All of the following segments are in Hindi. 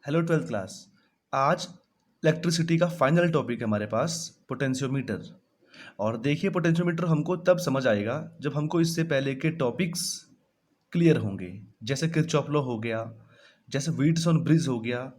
Hello twelfth class. आज इलेक्ट्रिसिटी का फाइनल टॉपिक है हमारे पास, पोटेंशियोमीटर। और देखिए, पोटेंशियोमीटर हमको तब समझ आएगा जब हमको इससे पहले के टॉपिक्स क्लियर होंगे, जैसे किरचॉफ लॉ हो गया, जैसे व्हीटसन ब्रिज हो गया,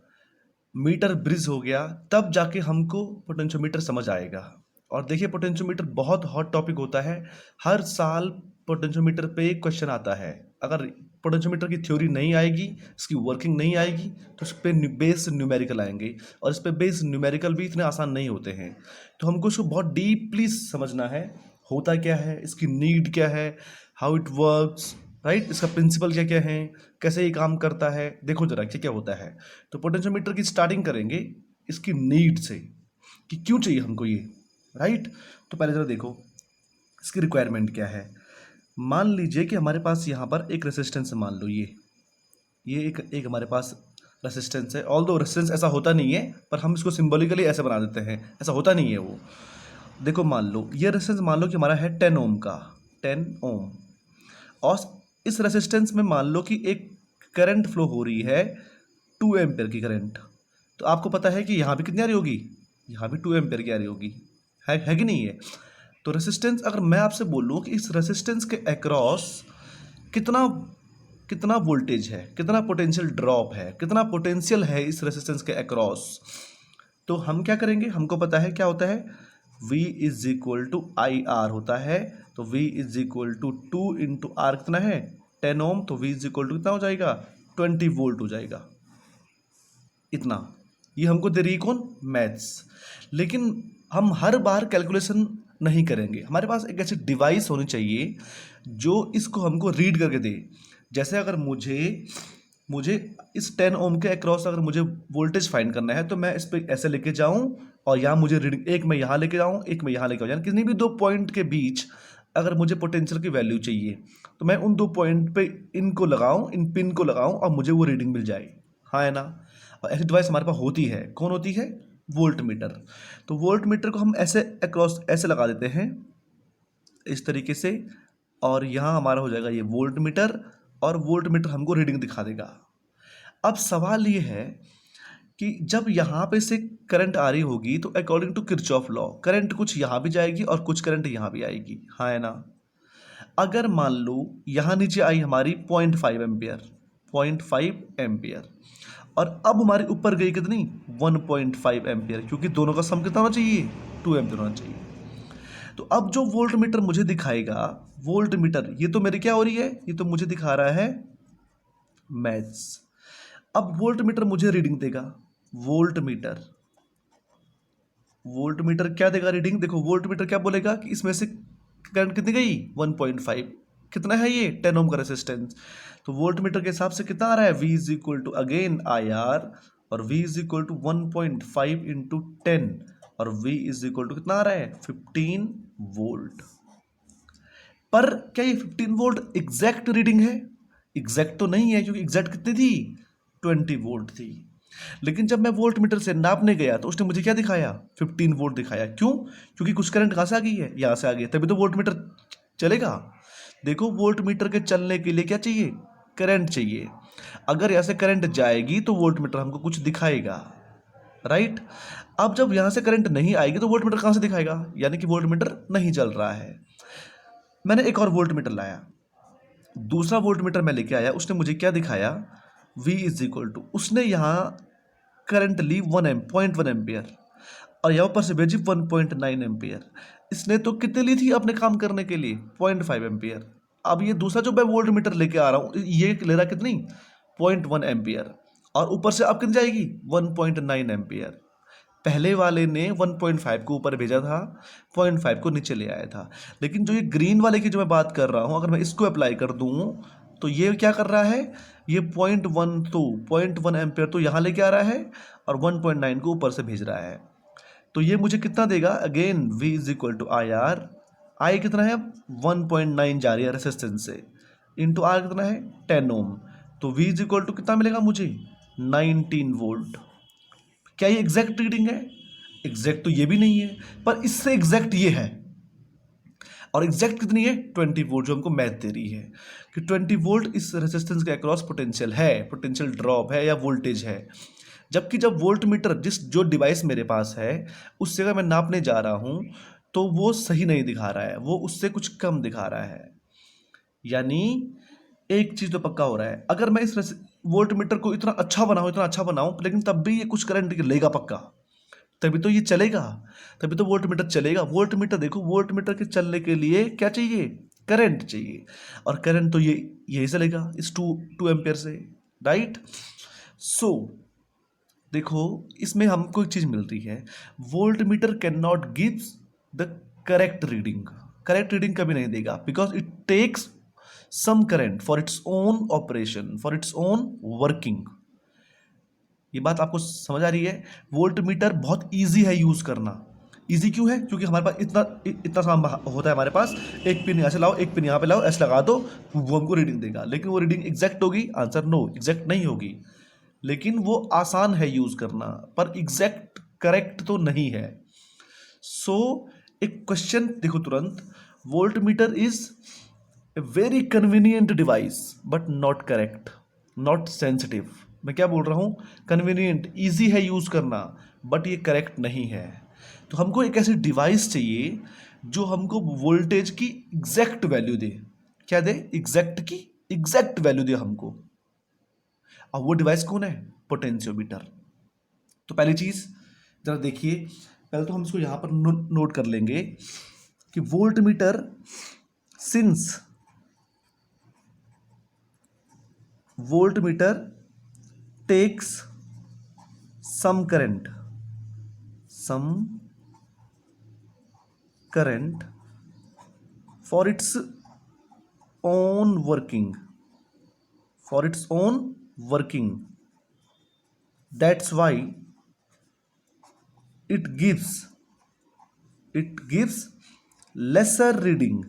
मीटर ब्रिज हो गया। तब जाके हमको पोटेंशियोमीटर समझ आएगा। और देखिए, पोटेंशियोमीटर बहुत हॉट टॉपिक होता है। हर साल पोटेंशियोमीटर पे एक क्वेश्चन आता है। अगर पोटेंशियोमीटर की थ्योरी नहीं आएगी, इसकी वर्किंग नहीं आएगी, तो इस पे बेस न्यूमेरिकल आएंगे। और इस पे बेस न्यूमेरिकल भी इतने आसान नहीं होते हैं। तो हमको इसको बहुत डीपली समझना है, होता क्या है, इसकी नीड क्या है, हाउ इट वर्क्स, राइट, इसका प्रिंसिपल क्या क्या है, कैसे ये काम करता है। देखो जरा क्या क्या होता है। तो पोटेंशियोमीटर की स्टार्टिंग करेंगे इसकी नीड से, कि क्यों चाहिए हमको ये, राइट। तो पहले जरा देखो इसकी रिक्वायरमेंट क्या है। मान लीजिए कि हमारे पास यहाँ पर एक रेसिस्टेंस है, मान लो ये एक एक हमारे पास रेसिस्टेंस है। ऑल दो रेसिस्टेंस ऐसा होता नहीं है, पर हम इसको सिंबॉलिकली ऐसे बना देते हैं, ऐसा होता नहीं है वो। देखो मान लो ये रेसिस्टेंस, मान लो कि हमारा है 10 ओम का, 10 ओम। और इस रेसिस्टेंस में मान लो कि एक करंट फ्लो हो रही है 2 एम्पेयर की करंट। तो आपको पता है कि यहाँ भी कितनी आ रही होगी, यहाँ भी 2 एम्पेयर की आ रही होगी, है कि नहीं है। तो रेसिस्टेंस, अगर मैं आपसे बोलूँ कि इस रेसिस्टेंस के अक्रॉस कितना कितना वोल्टेज है, कितना पोटेंशियल ड्रॉप है, कितना पोटेंशियल है इस रेसिस्टेंस के अक्रॉस, तो हम क्या करेंगे, हमको पता है क्या होता है, V is equal to I R होता है। तो V is equal to 2 into R कितना है 10 ओम, तो V इज इक्वल टू कितना हो जाएगा 20 वोल्ट हो जाएगा। इतना ये हमको दे रही है कौन, मैथ्स। लेकिन हम हर बार कैलकुलेशन नहीं करेंगे, हमारे पास एक ऐसी डिवाइस होनी चाहिए जो इसको हमको रीड करके दे। जैसे अगर मुझे मुझे इस 10 ओम के अक्रॉस अगर मुझे वोल्टेज फाइंड करना है, तो मैं इस पर ऐसे लेके जाऊं और यहाँ मुझे रीडिंग, एक मैं यहाँ लेके जाऊँ, एक मैं यहाँ लेके आऊँ, यानी किसी भी दो पॉइंट के बीच अगर मुझे पोटेंशियल की वैल्यू चाहिए, तो मैं उन दो पॉइंट पे इनको लगाऊं, इन पिन को लगाऊं और मुझे वो रीडिंग मिल जाए। हाँ है ना। और ऐसी डिवाइस हमारे पास होती है, कौन होती है, वोल्ट मीटर। तो वोल्ट मीटर को हम ऐसे अक्रॉस ऐसे लगा देते हैं इस तरीके से, और यहाँ हमारा हो जाएगा ये वोल्ट मीटर, और वोल्ट मीटर हमको रीडिंग दिखा देगा। अब सवाल ये है कि जब यहाँ पे से करंट आ रही होगी, तो according to Kirchhoff law current कुछ यहाँ भी जाएगी और कुछ करंट यहाँ भी आएगी, हाँ है ना। अगर मान लो यहाँ नीचे आई हमारी 0.5 एम्पियर, 0.5 एम्पियर, और अब हमारी ऊपर गई कितनी 1.5 एम्पियर, क्योंकि दोनों का सम कितना होना चाहिए 2 एम्पियर होना चाहिए। तो अब जो वोल्ट मीटर मुझे दिखाएगा, वोल्ट मीटर ये तो मेरी क्या हो रही है, ये तो मुझे दिखा रहा है मैथ्स। अब वोल्ट मीटर मुझे रीडिंग देगा, वोल्ट मीटर, वोल्ट मीटर क्या देगा रीडिंग, देखो वोल्ट मीटर क्या बोलेगा कि इसमें से करंट कितनी गई 1.5, कितना है ये 10 ओम का रेसिस्टेंस। तो वोल्ट मीटर के हिसाब से कितना आ रहा है, V is equal to again I R, और V is equal to 1.5 into 10, और V इज इक्वल टू कितना आ रहा है 15 वोल्ट। पर क्या ये 15 वोल्ट एग्जैक्ट रीडिंग है, एग्जैक्ट तो नहीं है, क्योंकि एग्जैक्ट कितनी थी 20 वोल्ट थी। लेकिन जब मैं वोल्ट मीटर से नापने गया तो उसने मुझे क्या दिखाया 15 वोल्ट दिखाया। क्यों, क्योंकि कुछ करंट कहाँ से आ गई है, यहाँ से आ गई, तभी तो वोल्ट मीटर चलेगा। देखो वोल्ट मीटर के चलने के लिए क्या चाहिए, करंट चाहिए। अगर यहाँ से करंट जाएगी तो वोल्ट मीटर हमको कुछ दिखाएगा, राइट। अब जब यहाँ से करंट नहीं आएगी तो वोल्ट मीटर कहाँ से दिखाएगा, यानी कि वोल्ट मीटर नहीं चल रहा है। मैंने एक और वोल्ट मीटर लाया, दूसरा वोल्ट मीटर मैं लेके आया, उसने मुझे क्या दिखाया, V इज इक्वल टू, उसने यहाँ करंट ली 1.1 एम्पियर, और यहाँ पर से भेजी 1.9 एम्पियर। इसने तो कितने ली थी अपने काम करने के लिए 0.5 एम्पियर। अब ये दूसरा जो मैं वोल्ट मीटर लेके आ रहा हूँ, ये ले रहा कितनी 0.1 एम्पियर, और ऊपर से अब कितनी जाएगी 1.9 एम्पियर। पहले वाले ने 1.5 को ऊपर भेजा था, 0.5 को नीचे ले आया था। लेकिन जो ये ग्रीन वाले की जो मैं बात कर रहा हूँ, अगर मैं इसको अप्लाई कर दूँ, तो ये क्या कर रहा है, ये 0.1 एम्पियर तो यहाँ लेके आ रहा है, और 1.9 को ऊपर से भेज रहा है। तो ये मुझे कितना देगा, again V is equal to I R, I कितना है 1.9 जा रही है रेसिस्टेंस से, इंटू आर कितना है 10 ओम, तो V इज इक्वल टू कितना मिलेगा मुझे 19 वोल्ट। क्या ये एग्जैक्ट रीडिंग है, एग्जैक्ट तो ये भी नहीं है, पर इससे एग्जैक्ट ये है। और एग्जैक्ट कितनी है 20 वोल्ट, जो हमको मैथ दे रही है कि 20 वोल्ट इस रेजिस्टेंस के अक्रॉस पोटेंशियल है, पोटेंशियल ड्रॉप है या वोल्टेज है। जबकि जब वोल्ट मीटर जो डिवाइस मेरे पास है उससे अगर मैं नापने जा रहा हूं तो वो सही नहीं दिखा रहा है, वो उससे कुछ कम दिखा रहा है। यानी एक चीज तो पक्का हो रहा है, अगर मैं इस वोल्ट मीटर को इतना अच्छा बनाऊं लेकिन तब भी ये कुछ करंट लेगा पक्का, तभी तो ये चलेगा, तभी तो वोल्ट मीटर चलेगा। वोल्ट मीटर देखो, वोल्ट मीटर के चलने के लिए क्या चाहिए? करंट चाहिए, और करंट तो ये यही चलेगा इस 2 एम्पियर से, राइट। सो देखो, इसमें हमको एक चीज मिल रही है, voltmeter can not gives the correct reading. Correct reading कभी नहीं देगा, because it takes some current for its own operation, for its own working. ये बात आपको समझ आ रही है? वोल्ट मीटर बहुत इजी है यूज करना। इजी क्यों है? क्योंकि हमारे पास इतना इतना सामान होता है हमारे पास, एक पिन यहाँ से लाओ, एक पिन यहाँ पे लाओ, ऐसे लगा दो, वो हमको रीडिंग देगा। लेकिन वो रीडिंग एग्जैक्ट होगी? आंसर नो, एग्जैक्ट नहीं होगी। लेकिन वो आसान है यूज करना, पर एग्जैक्ट करेक्ट तो नहीं है। सो एक क्वेश्चन देखो तुरंत, volt meter is a very convenient device but not correct, not sensitive. मैं क्या बोल रहा हूं? कन्वीनियंट, इजी है यूज करना, बट ये करेक्ट नहीं है। तो हमको एक ऐसी डिवाइस चाहिए जो हमको वोल्टेज की एग्जैक्ट वैल्यू दे। क्या दे? एग्जैक्ट की एग्जैक्ट वैल्यू दे हमको। अब वो डिवाइस कौन है? पोटेंशियोमीटर। तो पहली चीज जरा देखिए, पहले तो हम इसको यहां पर नोट कर लेंगे कि voltmeter, since voltmeter takes some current for its own working, for its own working, that's why it gives lesser reading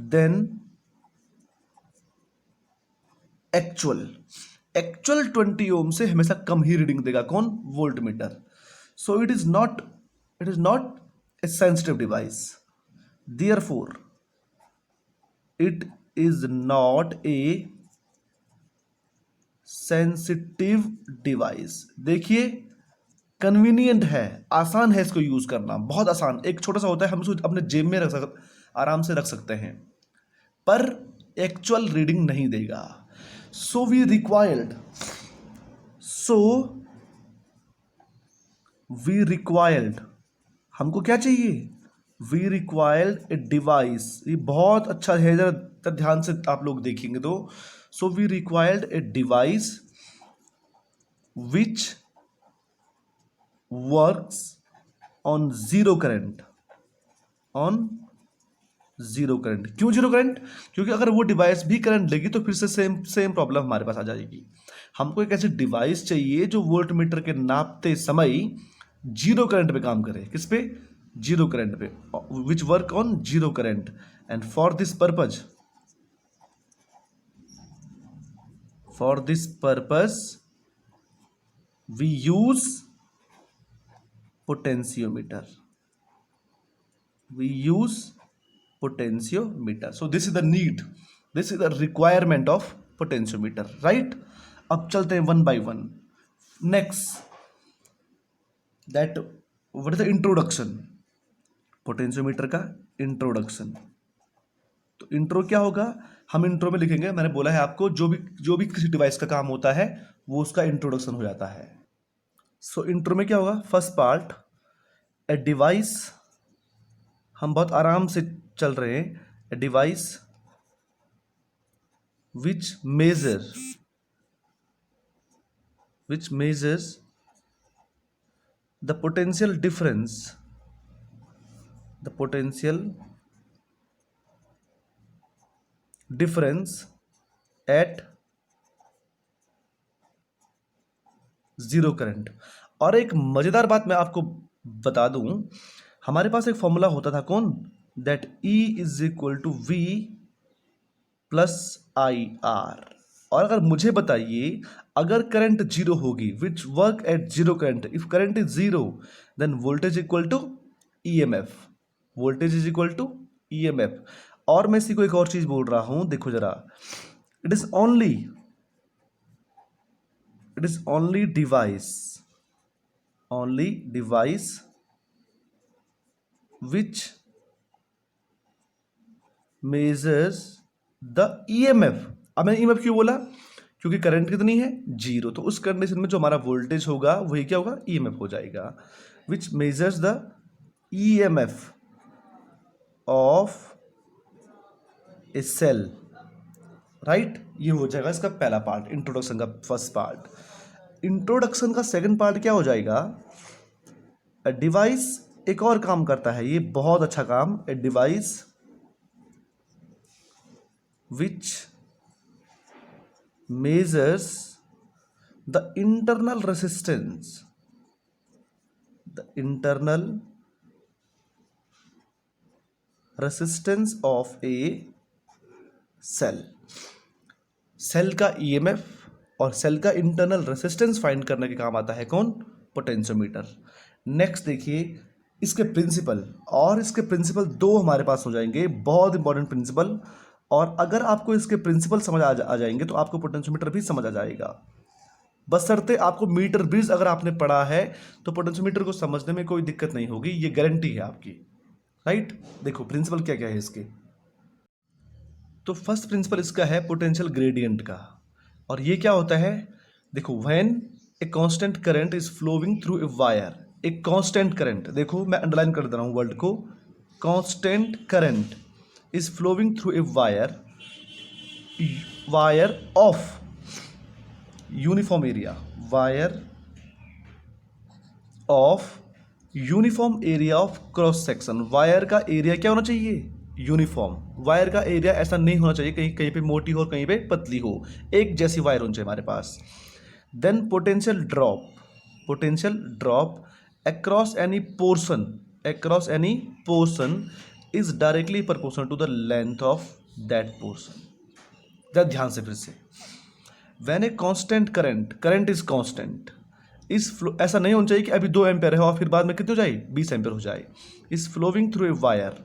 than actual 20 ओम से हमेशा कम ही रीडिंग देगा। कौन? Volt meter. So it is not a sensitive device, therefore it is not a sensitive device. देखिए, कन्वीनियंट है, आसान है इसको यूज करना, बहुत आसान। एक छोटा सा होता है, हम इसको अपने जेब में आराम से रख सकते हैं, पर एक्चुअल रीडिंग नहीं देगा। So we required हमको क्या चाहिए? We required a device। ये बहुत अच्छा है, जरा ध्यान से आप लोग देखेंगे तो। So we required a device which works on zero current, zero current. क्यों जीरो करंट? क्योंकि अगर वो डिवाइस भी करंट लेगी तो फिर से सेम प्रॉब्लम हमारे पास आ जाएगी। हमको एक ऐसी डिवाइस चाहिए जो वोल्ट मीटर के नापते समय जीरो करंट पे काम करे। किस पे? जीरो करंट पे, which work on zero current. And for this purpose we use potentiometer, potentiometer. So this is the need, this is the requirement of potentiometer, right? अब चलते हैं one by one. Next, that what is the introduction? Potentiometer का इंट्रोडक्शन। तो इंट्रो क्या होगा? हम इंट्रो में लिखेंगे, मैंने बोला है आपको, जो भी किसी डिवाइस का काम होता है वो उसका इंट्रोडक्शन हो जाता है। सो इंट्रो में क्या होगा? फर्स्ट पार्ट, ए डिवाइस, हम बहुत आराम से चल रहे हैं। A device which measures the potential difference at zero current. और एक मजेदार बात मैं आपको बता दूं, हमारे पास एक फॉर्मूला होता था, कौन? That E is equal to V plus IR। और अगर मुझे बताइए, अगर करंट जीरो होगी, which work at zero current, if current is zero then voltage equal to EMF, voltage is equal to EMF। और मैं इसी को एक और चीज बोल रहा हूं, देखो जरा, it is only device which measures the EMF. अब मैंने EMF क्यों बोला? क्योंकि करंट कितनी है? 0। तो उस कंडीशन में जो हमारा वोल्टेज होगा वही क्या होगा? EMF हो जाएगा, which measures the EMF of a cell, right? ये हो जाएगा इसका पहला पार्ट, इंट्रोडक्शन का फर्स्ट पार्ट। इंट्रोडक्शन का सेकंड पार्ट क्या हो जाएगा? ए डिवाइस एक और काम करता है, ये बहुत अच्छा काम। A device which measures the internal resistance of a cell का ईएमएफ और सेल का इंटरनल रेसिस्टेंस फाइंड करने के काम आता है कौन? पोटेंशियोमीटर। नेक्स्ट देखिए इसके प्रिंसिपल दो हमारे पास हो जाएंगे, बहुत इंपॉर्टेंट प्रिंसिपल। और अगर आपको इसके प्रिंसिपल समझ आ जाएंगे तो आपको पोटेंशियोमीटर भी समझ आ जाएगा। बशर्ते आपको मीटर ब्रिज अगर आपने पढ़ा है तो पोटेंशियोमीटर को समझने में कोई दिक्कत नहीं होगी, ये गारंटी है आपकी, राइट? देखो प्रिंसिपल क्या क्या है इसके। तो फर्स्ट प्रिंसिपल इसका है पोटेंशियल ग्रेडियंट का, और ये क्या होता है? देखो, when a constant current is flowing through a wire, एक कांस्टेंट करंट, देखो मैं अंडरलाइन कर दे रहा हूं वर्ड को, constant current is flowing through a wire of uniform area, wire of uniform area of cross section. Wire का एरिया क्या होना चाहिए? यूनिफॉर्म। वायर का एरिया ऐसा नहीं होना चाहिए कहीं कहीं पे मोटी हो कहीं पे पतली हो, एक जैसी वायर होनी चाहिए हमारे पास। Then potential drop across any portion is directly proportional to the length of that portion. जरा ध्यान से फिर से, when a constant current is constant, इस फ्लो ऐसा नहीं होना चाहिए कि अभी 2 एम्पेयर है और फिर बाद में कितने हो जाए? 20 एम्पेयर हो जाए। Is flowing through a wire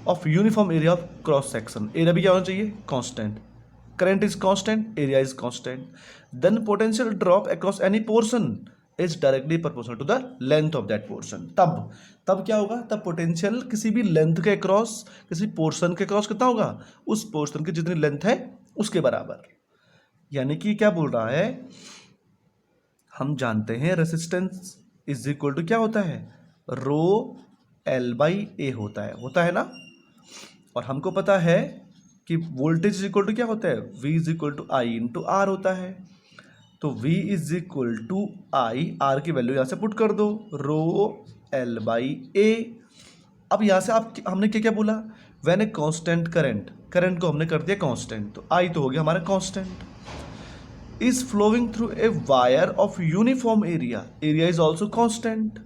of uniform area of cross section, area भी क्या होना चाहिए? Constant. Current is constant, area is constant. Then potential drop across any portion is directly proportional to the length of that portion. तब क्या होगा? तब पोटेंशियल किसी भी लेंथ के क्रॉस, किसी पोर्शन के क्रॉस कितना होगा? उस पोर्शन की जितनी लेंथ है उसके बराबर। यानी कि क्या बोल रहा है? हम जानते हैं रेसिस्टेंस इज इक्वल टू क्या होता है? रो एल बाई ए होता है ना। और हमको पता है कि वोल्टेज इज इक्वल टू क्या होता है? V is equal to I into R होता है। तो V is equal to I, R की वैल्यू यहाँ से पुट कर दो, रो एल बाई ए। अब यहाँ से हमने क्या क्या बोला? व्हेन ए कांस्टेंट करंट को हमने कर दिया कांस्टेंट, तो आई तो हो गया हमारा constant. Is flowing through a wire of uniform area is also constant,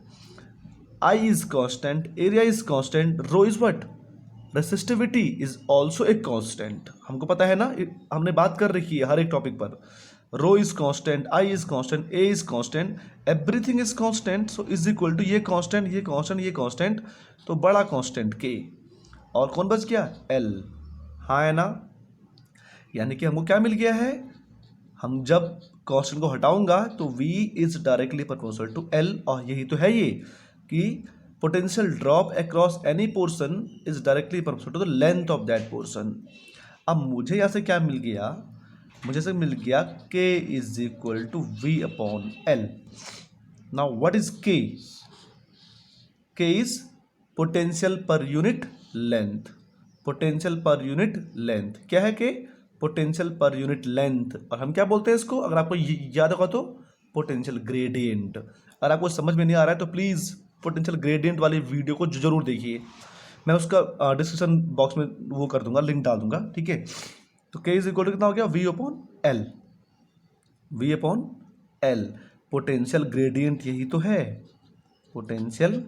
I is constant, area is constant, rho is what? Resistivity is also a constant. हमको पता है ना, हमने बात कर रखी है हर एक टॉपिक पर। Rho is constant, I is constant, A is constant, everything is constant. So is equal to ये कांस्टेंट, ये कांस्टेंट, ये कांस्टेंट, तो बड़ा कांस्टेंट के, और कौन बच गया? एल। हाँ है ना? यानी कि हमको क्या मिल गया है? हम जब कांस्टेंट को हटाऊंगा तो V is directly proportional to L, और यही तो है ये कि potential drop across any portion is directly proportional to the length of that portion. अब मुझे यहाँ से क्या मिल गया? मुझे से मिल गया K is equal to V upon L। Now what is K? K is potential per unit length. Potential per unit length क्या है? K potential per unit length. और हम क्या बोलते हैं इसको? अगर आपको याद होगा तो पोटेंशियल ग्रेडियंट। अगर आपको समझ में नहीं आ रहा है तो प्लीज़ पोटेंशियल ग्रेडियंट वाली वीडियो को जरूर देखिए, मैं उसका डिस्क्रिप्शन बॉक्स में वो कर दूंगा, लिंक डाल दूंगा, ठीक है? तो K इज इक्वल टू कितना हो गया? V upon L. V upon L potential gradient यही तो है, पोटेंशियल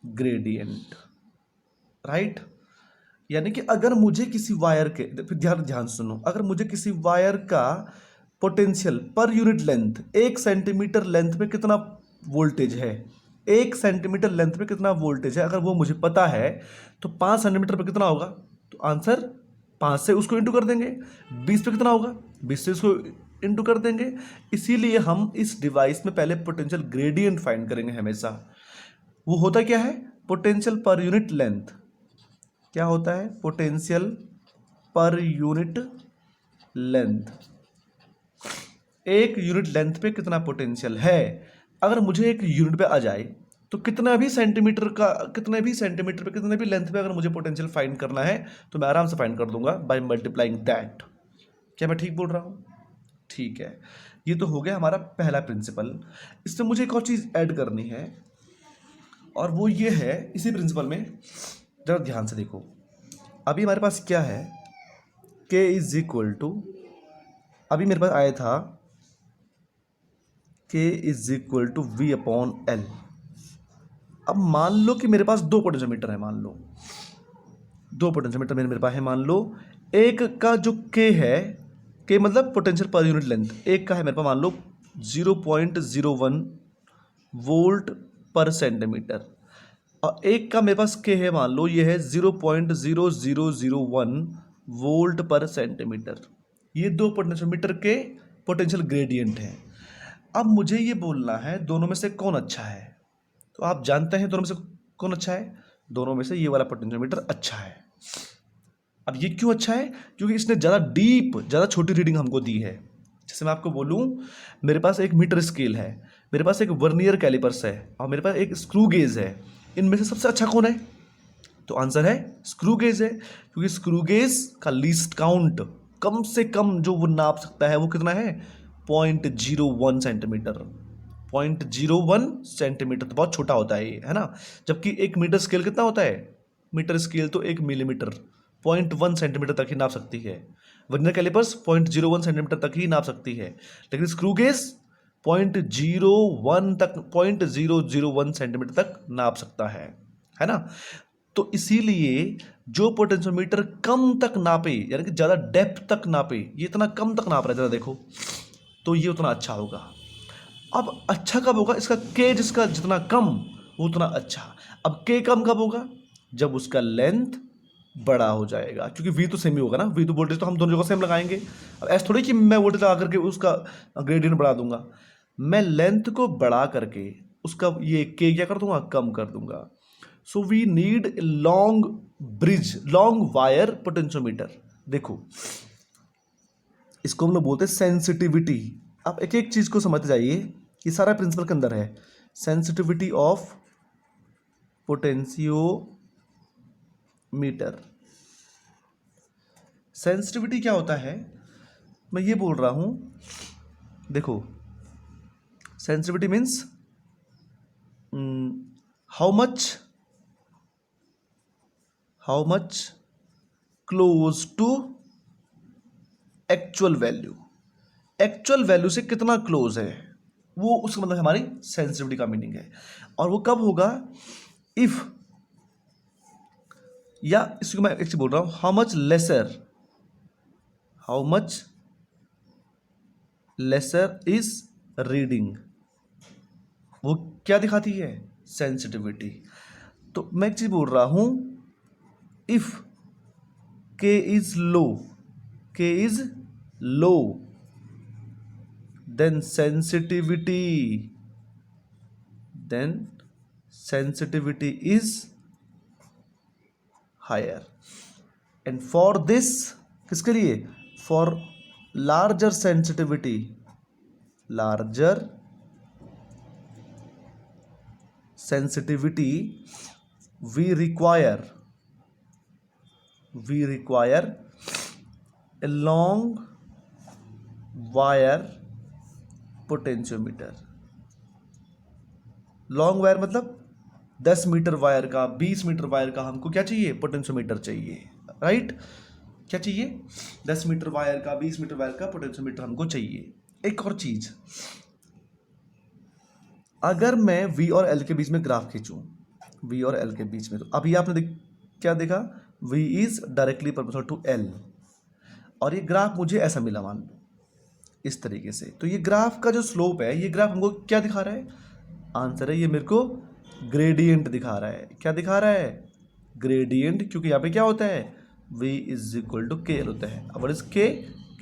ग्रेडियंट, राइट? यानी कि अगर मुझे किसी वायर के, फिर ध्यान सुनो, अगर मुझे किसी वायर का potential per unit length, 1 centimetre length में कितना वोल्टेज है, 1 सेंटीमीटर लेंथ में कितना वोल्टेज है, अगर वो मुझे पता है तो 5 सेंटीमीटर पर कितना होगा? तो आंसर 5 से उसको इंटू कर देंगे, 20 पे कितना होगा, 20 से उसको इंटू कर देंगे। इसीलिए हम इस डिवाइस में पहले पोटेंशियल ग्रेडियंट फाइंड करेंगे हमेशा। वो होता क्या है, पोटेंशियल पर यूनिट लेंथ। क्या होता है, पोटेंशियल पर यूनिट लेंथ। एक यूनिट लेंथ पे कितना पोटेंशियल है। अगर मुझे एक यूनिट पे आ जाए तो कितना भी सेंटीमीटर पे कितने भी लेंथ पे अगर मुझे पोटेंशियल फाइंड करना है तो मैं आराम से फाइंड कर दूंगा बाय मल्टीप्लाइंग दैट। क्या मैं ठीक बोल रहा हूँ? ठीक है, ये तो हो गया हमारा पहला प्रिंसिपल। इसमें मुझे एक और चीज़ ऐड करनी है और वो ये है, इसी प्रिंसिपल में जरा ध्यान से देखो। अभी हमारे पास क्या है, K इज इक्वल टू, अभी मेरे पास आया था K is equal to V upon L। अब मान लो कि मेरे पास दो पोटेंशियोमीटर है, मान लो दो पोटेंशियोमीटर मेरे पास है। मान लो एक का जो K है, K मतलब पोटेंशियल पर यूनिट लेंथ, एक का है मेरे पास मान लो 0.01 वोल्ट पर सेंटीमीटर, और एक का मेरे पास K है मान लो ये है 0.0001 वोल्ट पर सेंटीमीटर। ये दो पोटेंशियोमीटर के पोटेंशियल ग्रेडियंट हैं। अब मुझे ये बोलना है दोनों में से कौन अच्छा है। तो आप जानते हैं दोनों में से कौन अच्छा है, दोनों में से ये वाला पोटेंशियोमीटर अच्छा है। अब ये क्यों अच्छा है, क्योंकि इसने ज़्यादा डीप, ज़्यादा छोटी रीडिंग हमको दी है। जैसे मैं आपको बोलूँ, मेरे पास एक मीटर स्केल है, मेरे पास एक वर्नियर कैलिपर्स है और मेरे पास एक स्क्रू गेज है। इनमें से सबसे अच्छा कौन है? तो आंसर है स्क्रू गेज है, क्योंकि स्क्रू गेज का लीस्ट काउंट, कम से कम जो वो नाप सकता है वो कितना है, 0.01 सेंटीमीटर। 0.01 सेंटीमीटर तो बहुत छोटा होता है ये, है ना। जबकि एक मीटर स्केल कितना होता है, मीटर स्केल तो 1 मिलीमीटर 0.1 सेंटीमीटर तक ही नाप सकती है। वर्नियर कैलिपर्स 0.01 सेंटीमीटर तक ही नाप सकती है, लेकिन स्क्रू गेज 0.01 सेंटीमीटर तक नाप सकता है ना। तो इसीलिए जो पोटेंशियोमीटर कम तक नापे, यानी कि ज़्यादा डेप्थ तक नापे, ये इतना कम तक नाप रहा है, ज़रा देखो, तो ये उतना अच्छा होगा। अब अच्छा कब होगा, इसका के जिसका जितना कम वो उतना अच्छा। अब के कम कब होगा, जब उसका लेंथ बड़ा हो जाएगा, क्योंकि वी तो सेम ही होगा ना, वी तो वोल्टेज तो हम दोनों जगह सेम लगाएंगे। अब ऐसा थोड़ी कि मैं वोल्टेज लगा करके उसका ग्रेडियंट बढ़ा दूंगा, मैं लेंथ को बढ़ा करके उसका ये के क्या कर दूंगा, कम कर दूंगा। So we need long bridge, long wire potentiometer. देखो इसको हम लोग बोलते हैं सेंसिटिविटी। आप एक एक चीज को समझते जाइए, ये सारा प्रिंसिपल के अंदर है। Sensitivity of potentiometer. सेंसिटिविटी क्या होता है, मैं ये बोल रहा हूं, देखो sensitivity means how much close to actual value, actual value से कितना क्लोज है, वो उसका मतलब हमारी सेंसिटिविटी का मीनिंग है। और वो कब होगा, इफ, या इसको मैं एक चीज बोल रहा हूं, how much laser is reading, वो क्या दिखाती है, सेंसिटिविटी। तो मैं एक चीज बोल रहा हूं, इफ के is low then sensitivity is higher, and for this, किसके लिए, for larger sensitivity we require a long wire potentiometer. Long wire मतलब 10 मीटर वायर का, 20 मीटर वायर का हमको क्या चाहिए, पोटेंशियोमीटर चाहिए, राइट। क्या चाहिए, 10 मीटर वायर का, 20 मीटर वायर का पोटेंशियोमीटर हमको चाहिए। एक और चीज, अगर मैं V और L के बीच में ग्राफ खींचूं, V और L के बीच में, तो अभी आपने क्या देखा, V is directly proportional to L, और ये ग्राफ मुझे ऐसा मिला, मान लो इस तरीके से। तो ये ग्राफ का जो स्लोप है, ये ग्राफ हमको क्या दिखा रहा है, आंसर है ये मेरे को ग्रेडियंट दिखा रहा है। क्या दिखा रहा है, ग्रेडियंट, क्योंकि यहाँ पे क्या होता है, V is equal to K L होता है। अब इज के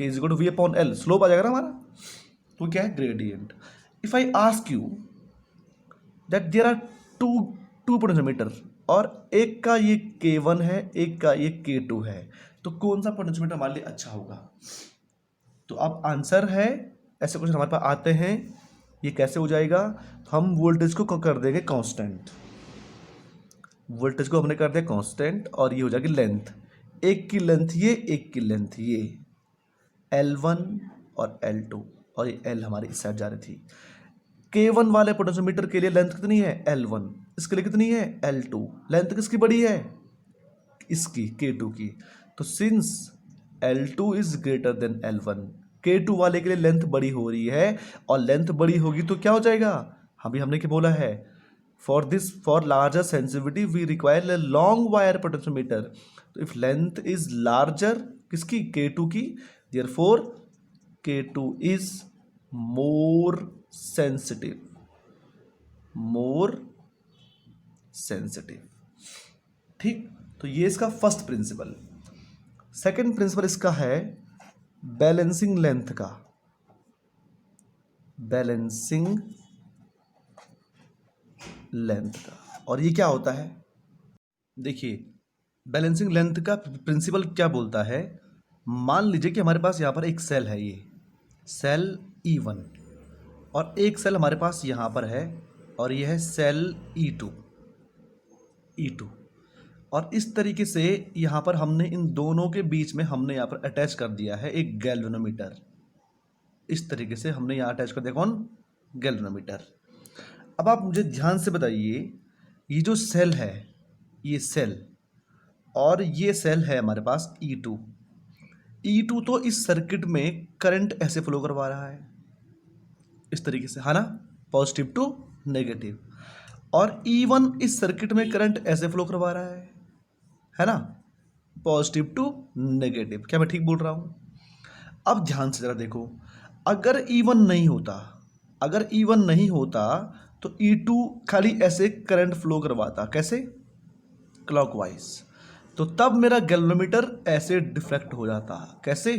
is equal to V upon L, slope आ जाएगा ना हमारा, तो क्या है gradient. If I ask you that there are two potentiometer और एक का ये K1 है, एक का ये K2 है, तो कौन सा पोटेंशियोमीटर हमारे लिए अच्छा होगा? तो अब आंसर है, ऐसे क्वेश्चन हमारे पास आते हैं, ये कैसे हो जाएगा? हम वोल्टेज को कर देंगे कांस्टेंट, वोल्टेज को हमने कर दिया कांस्टेंट, और ये हो जाएगी लेंथ, एक की लेंथ ये, एक की लेंथ ये, L1 और L2, और ये L हमारी इस साइड जा रही थी। K1 वाले पोटेंशियोमीटर के लिए लेंथ कितनी है? L1, इसके लिए कितनी है? L2। लेंथ किसकी बड़ी है? इसकी, K2 की। तो since L2 is greater than L1, K2 वाले के लिए लेंथ बड़ी हो रही है, और लेंथ बड़ी होगी तो क्या हो जाएगा? अभी हमने क्या बोला है? For larger sensitivity we require a long wire potentiometer. तो इफ लेंथ इज लार्जर, किसकी? K2 की, therefore K2 is more sensitive, ठीक। तो ये इसका फर्स्ट प्रिंसिपल। सेकंड प्रिंसिपल इसका है बैलेंसिंग लेंथ का, और ये क्या होता है? देखिए, बैलेंसिंग लेंथ का प्रिंसिपल क्या बोलता है? मान लीजिए कि हमारे पास यहाँ पर एक सेल है, ये सेल E1, और एक सेल हमारे पास यहाँ पर है, और ये है सेल E2, और इस तरीके से यहाँ पर हमने इन दोनों के बीच में हमने यहाँ पर अटैच कर दिया है एक गैल्वेनोमीटर। इस तरीके से हमने यहाँ अटैच कर दिया, कौन? गैल्वेनोमीटर। अब आप मुझे ध्यान से बताइए, ये जो सेल है, ये सेल और ये सेल है हमारे पास E2 तो इस सर्किट में करंट ऐसे फ्लो करवा रहा है, इस तरीके से, है ना, पॉजिटिव टू नेगेटिव। और E1 इस सर्किट में करंट ऐसे फ्लो करवा रहा है ना, पॉजिटिव टू नेगेटिव। क्या मैं ठीक बोल रहा हूं? अब ध्यान से जरा देखो, अगर E1 नहीं होता तो E2 खाली ऐसे करंट फ्लो करवाता, कैसे? क्लॉकवाइज। तो तब मेरा गैल्वेनोमीटर ऐसे डिफ्लेक्ट हो जाता, कैसे?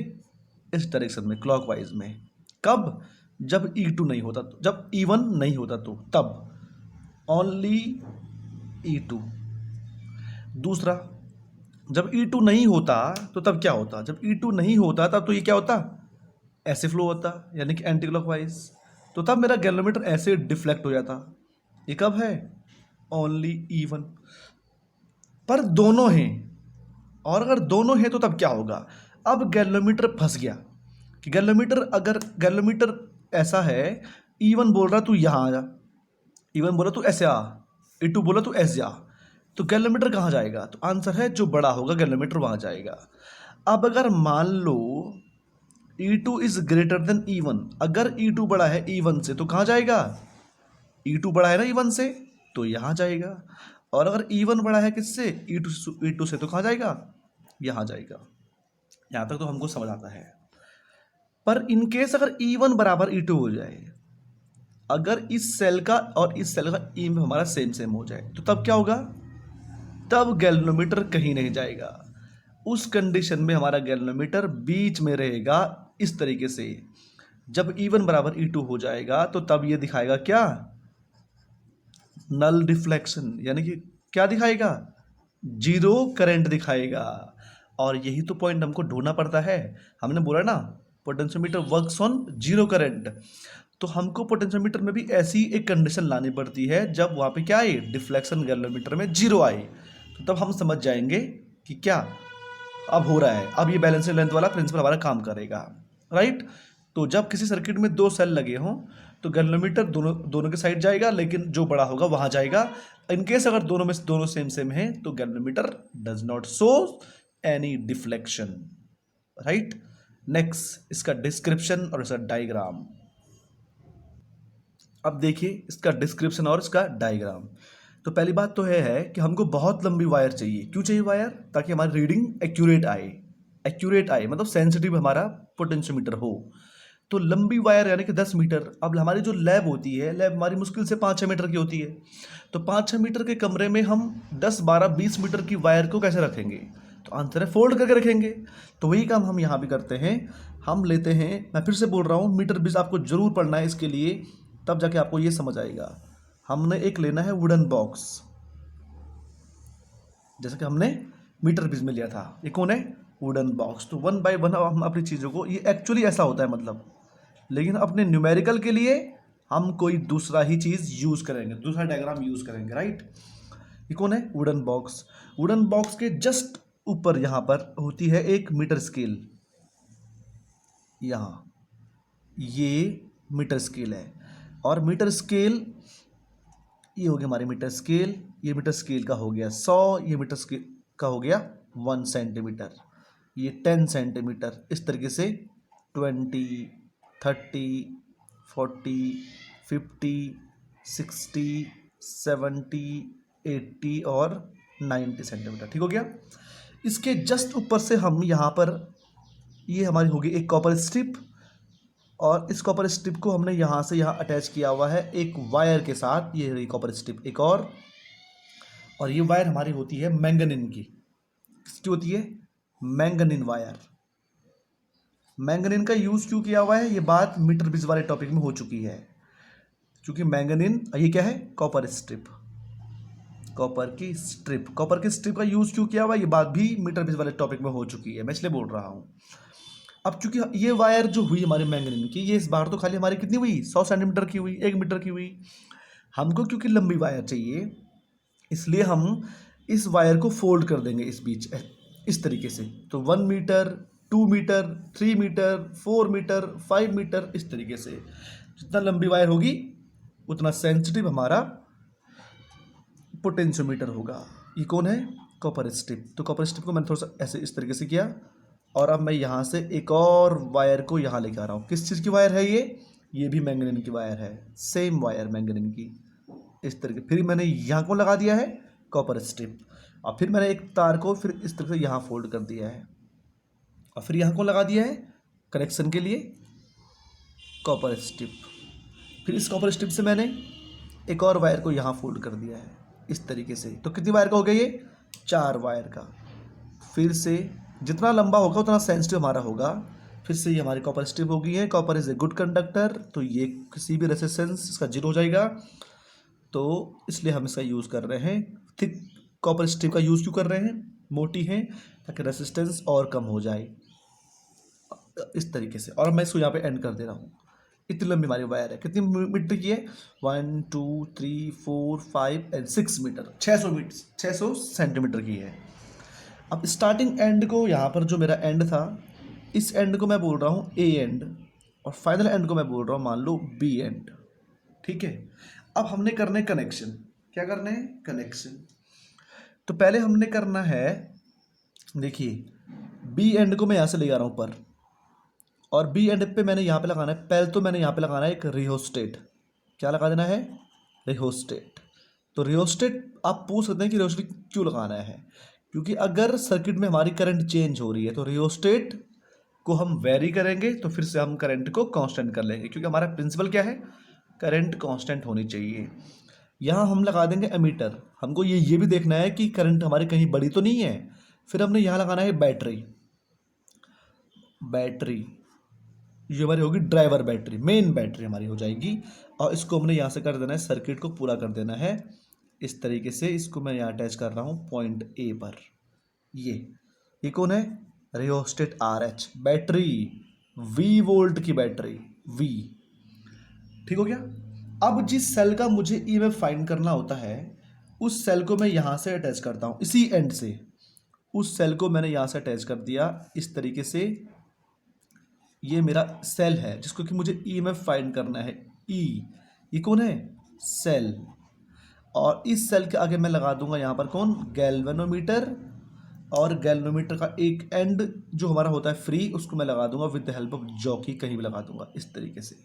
इस डायरेक्शन में, क्लॉकवाइज में। कब? जब E2 नहीं होता, जब E1 नहीं होता तो तब ओनली E2। दूसरा, जब E2 नहीं होता तो तब क्या होता? जब E2 नहीं होता तब तो ये क्या होता? ऐसे फ्लो होता, यानी कि एंटी क्लॉकवाइज। तो तब मेरा गैल्वेनोमीटर ऐसे डिफ्लेक्ट हो जाता। ये कब है? Only E1। पर दोनों हैं, और अगर दोनों हैं तो तब क्या होगा? अब गैल्वेनोमीटर फंस गया कि गैल्वेनोमीटर ऐसा है, E1 बोल रहा तू यहाँ आ जा, E1 बोला तू ऐसे आ, E2 बोला तू ऐसे आ, तो गैल्वेनोमीटर कहाँ जाएगा? तो आंसर है जो बड़ा होगा गैल्वेनोमीटर वहाँ जाएगा। अब अगर मान लो E2 is greater than E1, अगर E2 बड़ा है E1 से तो कहाँ जाएगा? E2 बड़ा है ना E1 से, तो यहाँ जाएगा। और अगर E1 बड़ा है किससे? E2 से, तो कहाँ जाएगा? यहाँ जाएगा। यहाँ तक तो हमको समझ आता है। पर इनकेस अगर E1 बराबर E2 हो जाए, अगर इस सेल का और इस सेल का ई में हमारा सेम हो जाए, तो तब क्या होगा? तब गैल्वेनोमीटर कहीं नहीं जाएगा। उस कंडीशन में हमारा गैल्वेनोमीटर बीच में रहेगा, इस तरीके से। जब E1 बराबर E2 हो जाएगा तो तब ये दिखाएगा क्या? नल डिफ्लेक्शन, यानी कि क्या दिखाएगा? जीरो करंट दिखाएगा। और यही तो पॉइंट हमको ढूंढना पड़ता है। हमने बोला ना, potentiometer works on zero current, तो हमको पोटेंशियोमीटर में भी ऐसी एक कंडीशन लानी पड़ती है जब वहाँ पे क्या आए? डिफ्लेक्शन गैल्वेनोमीटर में जीरो आए, तो तब हम समझ जाएंगे कि क्या अब हो रहा है, अब ये बैलेंसिंग लेंथ वाला प्रिंसिपल हमारा काम करेगा, राइट। तो जब किसी सर्किट में दो सेल लगे हों तो गैल्वेनोमीटर दोनों के साइड जाएगा, लेकिन जो बड़ा होगा वहाँ जाएगा। इनकेस अगर दोनों सेम हैं तो galvanometer does not show any deflection, right. Next, इसका डिस्क्रिप्शन और इसका डायग्राम। अब देखिए इसका डिस्क्रिप्शन और इसका डायग्राम। तो पहली बात तो है कि हमको बहुत लंबी वायर चाहिए। क्यों चाहिए वायर? ताकि हमारी रीडिंग एक्यूरेट आए, मतलब सेंसिटिव हमारा पोटेंशियोमीटर हो। तो लंबी वायर यानी कि 10 मीटर। अब हमारी जो लैब होती है, लैब हमारी मुश्किल से 5-6 मीटर की होती है। तो 5-6 मीटर के कमरे में हम 10, 12, 20 मीटर की वायर को कैसे रखेंगे? तो आंसर है फोल्ड करके रखेंगे। तो वही काम हम यहाँ भी करते हैं। हम लेते हैं, मैं फिर से बोल रहा हूँ, मीटर ब्रिज आपको जरूर पढ़ना है इसके लिए, तब जाके आपको ये समझ आएगा। हमने एक लेना है वुडन बॉक्स, जैसे कि हमने मीटर ब्रिज में लिया था। ये कौन है? Wooden box. तो वन बाय वन हम अपनी चीज़ों को, ये एक्चुअली ऐसा होता है मतलब, लेकिन अपने न्यूमेरिकल के लिए हम कोई दूसरा ही चीज़ यूज़ करेंगे, दूसरा डायग्राम यूज़ करेंगे, राइट। ये कौन है? Wooden box. वुडन बॉक्स के जस्ट ऊपर यहाँ पर होती है एक मीटर स्केल, यहाँ ये मीटर स्केल है। और मीटर स्केल, ये हो गया हमारे मीटर स्केल, ये मीटर स्केल का हो गया 100, ये मीटर स्केल का हो गया 1 सेंटीमीटर, ये 10 सेंटीमीटर, इस तरीके से 20, 30, 40, 50, 60, 70, 80 और 90 सेंटीमीटर। ठीक हो गया। इसके जस्ट ऊपर से हम यहाँ पर, ये हमारी होगी एक कॉपर स्ट्रिप, और इस कॉपर स्ट्रिप को हमने यहाँ से यहाँ अटैच किया हुआ है एक वायर के साथ। ये रही कॉपर स्ट्रिप एक और ये वायर हमारी होती है मैंगनीन की। किसकी होती है? Manganin wire. मैंगनीन का यूज़ क्यों किया हुआ है, ये बात मीटर ब्रिज वाले टॉपिक में हो चुकी है। क्योंकि मैंगनीन, ये क्या है? कॉपर स्ट्रिप, कॉपर की स्ट्रिप। कॉपर की स्ट्रिप का यूज़ क्यों किया हुआ है, ये बात भी मीटर ब्रिज वाले टॉपिक में हो चुकी है, मैं इसलिए बोल रहा हूँ। अब चूंकि ये वायर जो हुई हमारी मैंगनीन की, ये इस बार तो खाली हमारी कितनी हुई? 100 सेंटीमीटर की हुई, 1 मीटर की हुई। हमको क्योंकि लंबी वायर चाहिए, इसलिए हम इस वायर को फोल्ड कर देंगे इस बीच, इस तरीके से। तो 1 metre, 2 metre, 3 metre, 4 metre, 5 metre, इस तरीके से। जितना लंबी वायर होगी उतना सेंसिटिव हमारा पोटेंशियोमीटर होगा। ये कौन है? Copper strip. तो कॉपर स्ट्रिप को मैंने थोड़ा सा ऐसे इस तरीके से किया, और अब मैं यहाँ से एक और वायर को यहाँ लेके आ रहा हूँ। किस चीज़ की वायर है ये भी मैंगनीन की वायर है, सेम वायर मैंगनीन की, इस तरीके। फिर मैंने यहाँ को लगा दिया है कॉपर स्ट्रिप, और फिर मैंने एक तार को फिर इस तरह से यहाँ फोल्ड कर दिया है, और फिर यहाँ को लगा दिया है कनेक्शन के लिए कॉपर स्ट्रिप। फिर इस कॉपर स्ट्रिप से मैंने एक और वायर को यहाँ फोल्ड कर दिया है इस तरीके से। तो कितनी वायर का हो गया ये? 4 वायर का। फिर से जितना लंबा होगा उतना सेंसिटिव हमारा होगा। फिर से ये हमारी कॉपर स्ट्रिप हो गई है। Copper is a good conductor, तो ये किसी भी रेसिस्टेंस इसका 0 हो जाएगा, तो इसलिए हम इसका यूज़ कर रहे हैं। थिक कॉपर स्ट्रिप का यूज़ क्यों कर रहे हैं? मोटी है ताकि रेसिस्टेंस और कम हो जाए, इस तरीके से। और मैं इसको यहाँ पे एंड कर दे रहा हूँ। इतनी लंबी हमारी वायर है, कितनी मीटर की है? 1, 2, 3, 4, 5 एंड 6 मीटर, 600 मीटर, 600 सेंटीमीटर की है। अब स्टार्टिंग एंड को, यहाँ पर जो मेरा एंड था, इस एंड को मैं बोल रहा हूँ ए एंड, और फाइनल एंड को मैं बोल रहा हूँ मान लो बी एंड। ठीक है। अब हमने करने कनेक्शन, क्या करने हैं? कनेक्शन। तो पहले हमने करना है, देखिए बी एंड को मैं यहाँ से ले जा रहा हूँ ऊपर, और बी एंड पे मैंने यहाँ पे लगाना है, पहले तो मैंने यहाँ पे लगाना है एक रियोस्टेट। क्या लगा देना है? रियोस्टेट। तो रियोस्टेट आप पूछ सकते हैं कि रियोस्टेट क्यों लगाना है? क्योंकि अगर सर्किट में हमारी करंट चेंज हो रही है तो रियोस्टेट को हम वेरी करेंगे, तो फिर से हम करंट को कांस्टेंट कर लेंगे, क्योंकि हमारा प्रिंसिपल क्या है? करंट कांस्टेंट होनी चाहिए। यहाँ हम लगा देंगे एमीटर। हमको ये भी देखना है कि करंट हमारी कहीं बड़ी तो नहीं है। फिर हमने यहाँ लगाना है बैटरी। बैटरी ये हमारी होगी ड्राइवर बैटरी, मेन बैटरी हमारी हो जाएगी, और इसको हमने यहाँ से कर देना है, सर्किट को पूरा कर देना है इस तरीके से। इसको मैं यहाँ अटैच कर रहा हूँ पॉइंट ए पर। ये कौन है? Rheostat RH battery, V volt की बैटरी V। ठीक हो गया। अब जिस सेल का मुझे EMF फाइंड करना होता है, उस सेल को मैं यहाँ से अटैच करता हूँ, इसी एंड से। उस सेल को मैंने यहाँ से अटैच कर दिया इस तरीके से। ये मेरा सेल है जिसको कि मुझे EMF फाइंड करना है, E। ये कौन है? सेल। और इस सेल के आगे मैं लगा दूंगा यहाँ पर कौन? गैल्वेनोमीटर। और गैल्वेनोमीटर का एक एंड जो हमारा होता है फ्री, उसको मैं लगा दूंगा with the help of jockey, कहीं भी लगा दूंगा इस तरीके से।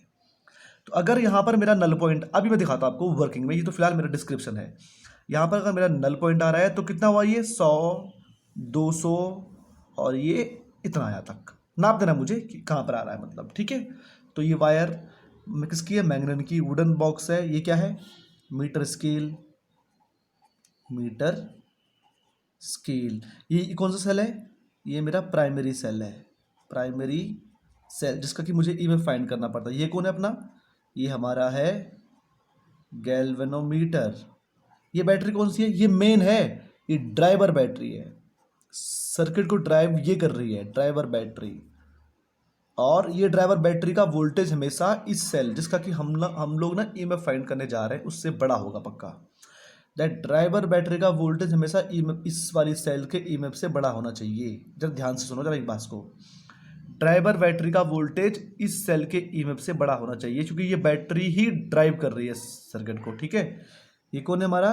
तो अगर यहाँ पर मेरा नल पॉइंट, अभी मैं दिखाता हूँ आपको वर्किंग में, ये तो फिलहाल मेरा डिस्क्रिप्शन है। यहाँ पर अगर मेरा नल पॉइंट आ रहा है तो कितना हुआ ये? 100, 200, और ये इतना आया तक। नाप देना मुझे कि कहाँ पर आ रहा है मतलब, ठीक है। तो ये वायर किसकी है? मैंगनीन की। वुडन बॉक्स है। ये क्या है? Metre scale, metre scale. ये कौन सा सेल है? ये मेरा प्राइमरी सेल है, प्राइमरी सेल, जिसका कि मुझे ईएमएफ फाइंड करना पड़ता है। ये कौन है अपना? ये हमारा है गैल्वेनोमीटर। ये बैटरी कौन सी है? ये मेन है, ये ड्राइवर बैटरी है, सर्किट को ड्राइव ये कर रही है, ड्राइवर बैटरी। और ये ड्राइवर बैटरी का वोल्टेज हमेशा इस सेल, जिसका कि हम लोग ना ईएमएफ फाइंड करने जा रहे हैं, उससे बड़ा होगा पक्का। दैट ड्राइवर बैटरी का वोल्टेज हमेशा ईएमएफ इस वाली सेल के ईएमएफ से बड़ा होना चाहिए। जरा ध्यान से सुनो जरा एक बात को, ड्राइवर बैटरी का वोल्टेज इस सेल के ईएमएफ से बड़ा होना चाहिए, क्योंकि ये बैटरी ही ड्राइव कर रही है सर्किट को। ठीक है, ये कौन है हमारा?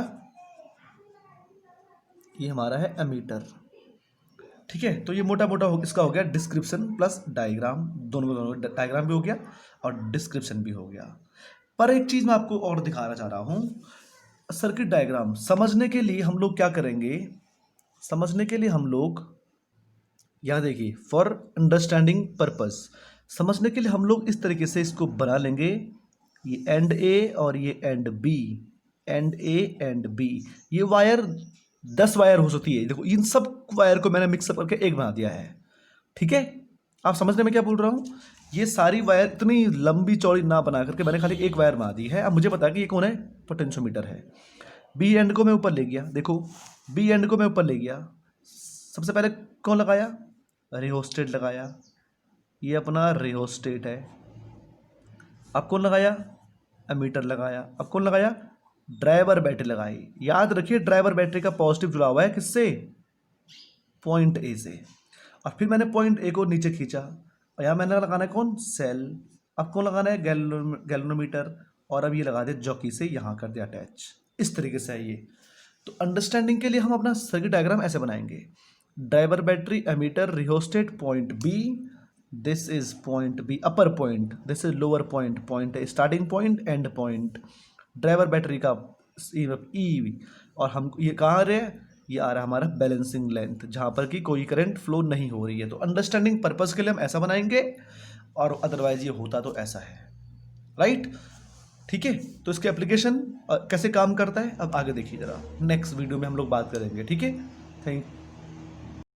ये हमारा है एमीटर। ठीक है, तो ये मोटा मोटा इसका हो गया डिस्क्रिप्शन प्लस डायग्राम, दोनों डायग्राम भी हो गया और डिस्क्रिप्शन भी हो गया। पर एक चीज मैं आपको और दिखाना चाह रहा हूं, सर्किट डायग्राम समझने के लिए हम लोग क्या करेंगे? समझने के लिए हम लोग यहाँ देखिए, फॉर अंडरस्टैंडिंग पर्पस, समझने के लिए हम लोग इस तरीके से इसको बना लेंगे, ये एंड ए और ये end B, end A end B. ये वायर 10 वायर हो सकती है, देखो इन सब वायर को मैंने मिक्सअप करके एक बना दिया है। ठीक है, आप समझने में क्या बोल रहा हूँ? ये सारी वायर इतनी लंबी चौड़ी ना बना करके मैंने खाली एक वायर बना दी है। अब मुझे पता कि ये कौन है? पोटेंशियोमीटर है। बी एंड को मैं ऊपर ले गया, देखो बी एंड को मैं ऊपर ले गया, सबसे पहले कौन लगाया? रिहोस्टेट लगाया, ये अपना रिहोस्टेट है। अब कौन लगाया? एमीटर लगाया। अब कौन लगाया? ड्राइवर बैटरी लगाई। याद रखिए ड्राइवर बैटरी का पॉजिटिव जुड़ा हुआ है किससे? पॉइंट ए से। और फिर मैंने पॉइंट ए को नीचे खींचा और यहाँ मैंने लगाना है कौन? सेल। अब कौन लगाना है? गैल्वेनोमीटर। और अब ये लगा दिया जॉकी से, यहाँ कर दिया अटैच। इस तरीके से है ये। तो अंडरस्टैंडिंग के लिए हम अपना सर्किट डायग्राम ऐसे बनाएंगे, driver battery, ammeter, rheostat, point B, this is point B upper point, this is lower point, point starting point, end point, driver battery का ई, और हम ये कहाँ आ रहे हैं? ये आ रहा है हमारा बैलेंसिंग लेंथ, जहाँ पर कि कोई करंट फ्लो नहीं हो रही है। तो अंडरस्टैंडिंग पर्पस के लिए हम ऐसा बनाएंगे, और अदरवाइज ये होता तो ऐसा है, राइट? ठीक है, तो इसके एप्लीकेशन कैसे काम करता है अब आगे देखिए जरा, नेक्स्ट वीडियो में हम लोग बात करेंगे। ठीक है, थैंक